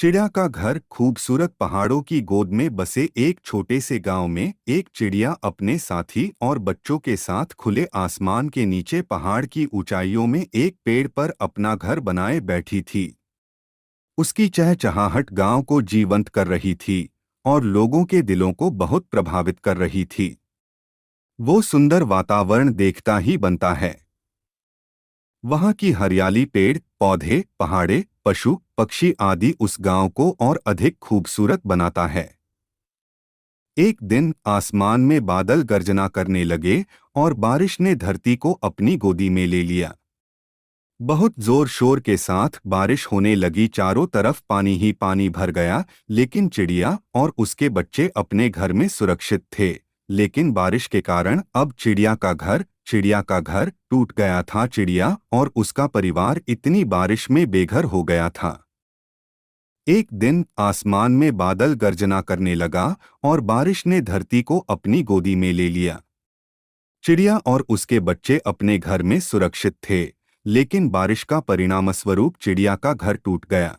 चिड़िया का घर खूबसूरत पहाड़ों की गोद में बसे एक छोटे से गांव में एक चिड़िया अपने साथी और बच्चों के साथ खुले आसमान के नीचे पहाड़ की ऊंचाइयों में एक पेड़ पर अपना घर बनाए बैठी थी। उसकी चहचहाहट गांव को जीवंत कर रही थी और लोगों के दिलों को बहुत प्रभावित कर रही थी। वो सुंदर वातावरण देखता ही बनता है। वहां की हरियाली, पेड़ पौधे, पहाड़े, पशु पक्षी आदि उस गांव को और अधिक खूबसूरत बनाता है। एक दिन आसमान में बादल गर्जना करने लगे और बारिश ने धरती को अपनी गोदी में ले लिया। बहुत जोर शोर के साथ बारिश होने लगी, चारों तरफ पानी ही पानी भर गया। लेकिन चिड़िया और उसके बच्चे अपने घर में सुरक्षित थे। लेकिन बारिश के कारण अब चिड़िया का घर टूट गया था। चिड़िया और उसका परिवार इतनी बारिश में बेघर हो गया था। एक दिन आसमान में बादल गर्जना करने लगा और बारिश ने धरती को अपनी गोदी में ले लिया। चिड़िया और उसके बच्चे अपने घर में सुरक्षित थे, लेकिन बारिश का परिणामस्वरूप चिड़िया का घर टूट गया।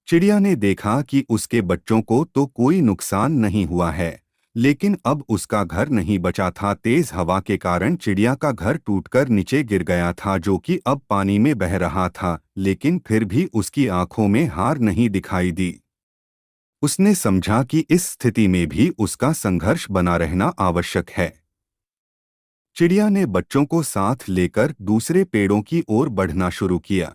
चिड़िया ने देखा कि उसके बच्चों को तो कोई नुकसान नहीं हुआ है, लेकिन अब उसका घर नहीं बचा था। तेज हवा के कारण चिड़िया का घर टूटकर नीचे गिर गया था, जो कि अब पानी में बह रहा था। लेकिन फिर भी उसकी आंखों में हार नहीं दिखाई दी। उसने समझा कि इस स्थिति में भी उसका संघर्ष बना रहना आवश्यक है। चिड़िया ने बच्चों को साथ लेकर दूसरे पेड़ों की ओर बढ़ना शुरू किया।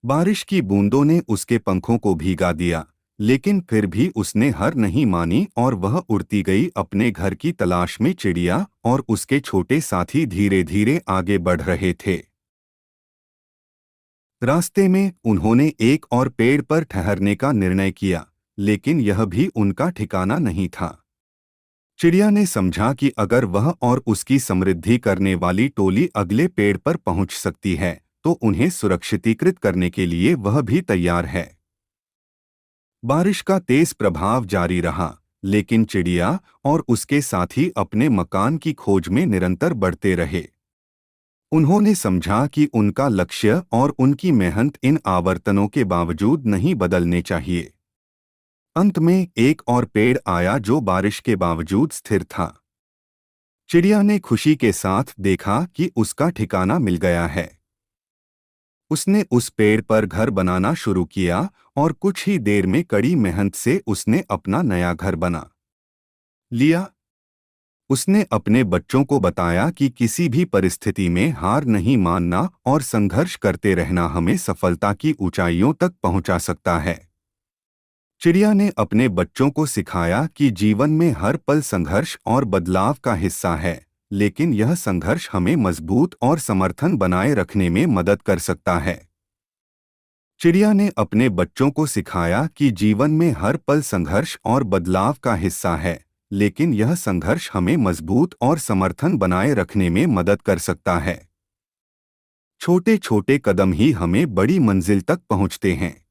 बारिश की बूंदों ने उसके पंखों को भीगा दिया, लेकिन फिर भी उसने हार नहीं मानी और वह उड़ती गई अपने घर की तलाश में। चिड़िया और उसके छोटे साथी धीरे धीरे आगे बढ़ रहे थे। रास्ते में उन्होंने एक और पेड़ पर ठहरने का निर्णय किया, लेकिन यह भी उनका ठिकाना नहीं था। चिड़िया ने समझा कि अगर वह और उसकी समृद्धि करने वाली टोली अगले पेड़ पर पहुंच सकती है, तो उन्हें सुरक्षितीकृत करने के लिए वह भी तैयार है। बारिश का तेज प्रभाव जारी रहा, लेकिन चिड़िया और उसके साथी अपने मकान की खोज में निरंतर बढ़ते रहे। उन्होंने समझा कि उनका लक्ष्य और उनकी मेहनत इन आवर्तनों के बावजूद नहीं बदलने चाहिए। अंत में एक और पेड़ आया जो बारिश के बावजूद स्थिर था। चिड़िया ने खुशी के साथ देखा कि उसका ठिकाना मिल गया है। उसने उस पेड़ पर घर बनाना शुरू किया और कुछ ही देर में कड़ी मेहनत से उसने अपना नया घर बना लिया। उसने अपने बच्चों को बताया कि किसी भी परिस्थिति में हार नहीं मानना और संघर्ष करते रहना हमें सफलता की ऊंचाइयों तक पहुंचा सकता है। चिड़िया ने अपने बच्चों को सिखाया कि जीवन में हर पल संघर्ष और बदलाव का हिस्सा है, लेकिन यह संघर्ष हमें मजबूत और समर्थन बनाए रखने में मदद कर सकता है। चिड़िया ने अपने बच्चों को सिखाया कि जीवन में हर पल संघर्ष और बदलाव का हिस्सा है, लेकिन यह संघर्ष हमें मजबूत और समर्थन बनाए रखने में मदद कर सकता है। छोटे छोटे कदम ही हमें बड़ी मंजिल तक पहुंचते हैं।